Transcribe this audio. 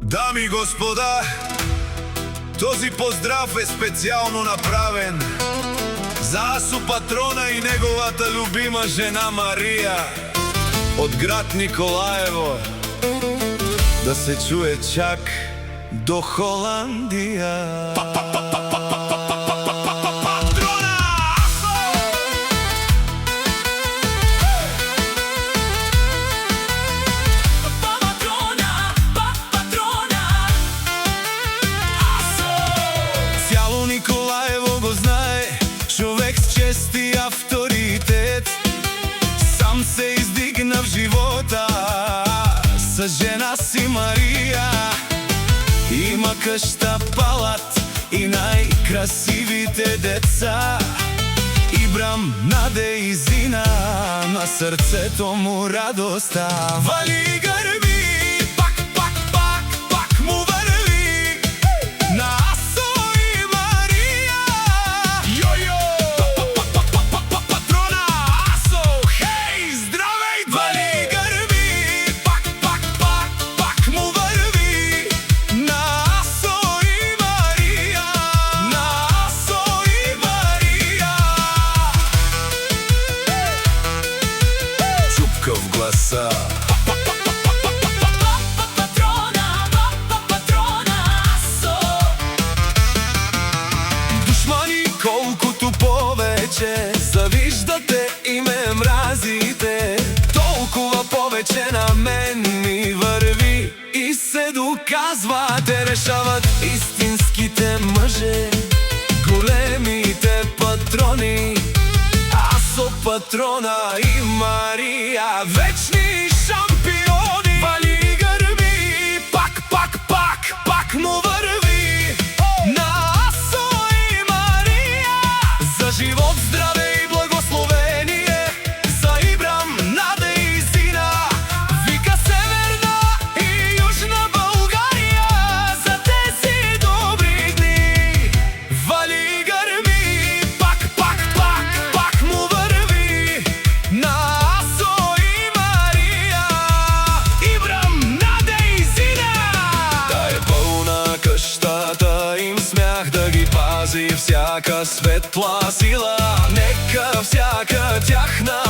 Дами и господа, този поздрав е специално направен за Асо Патрона и неговата любима жена Мария от град Николаево. Да се чуе чак до Холандия. Цяло Николаево го знае, човек с чест и авторитет. Сам се издигна в живота с жена си Мария. Има къща, палат и най-красивите деца. Ибрам, Наде и Зина, на сърцето му радостта. Вали гърби, пак му върви на Асо и Мария. Йо-йо! Патрона Асо, хей, здравей! Вали гърби, пак му върви на Асо и Мария. На Асо и Мария. Чупка в гласа. Колкото повече завиждате и ме мразите, толкова повече на мен ми върви и се доказва. Те решават истинските мъже, големите патрони, Асо, Патрона и Мария, вечни шампиони. Вали гърби, пак му върви на живот, здраве и благословение за Ибрам, Наде и Зина. Вика Северна и Южна България за тези добри дни. Вали гърби, пак му върви на Асо и Мария. Ибрам, Наде и Зина. Да е пълна къщата им смях, да ги пази всяка светла сила. Нека всяка тяхна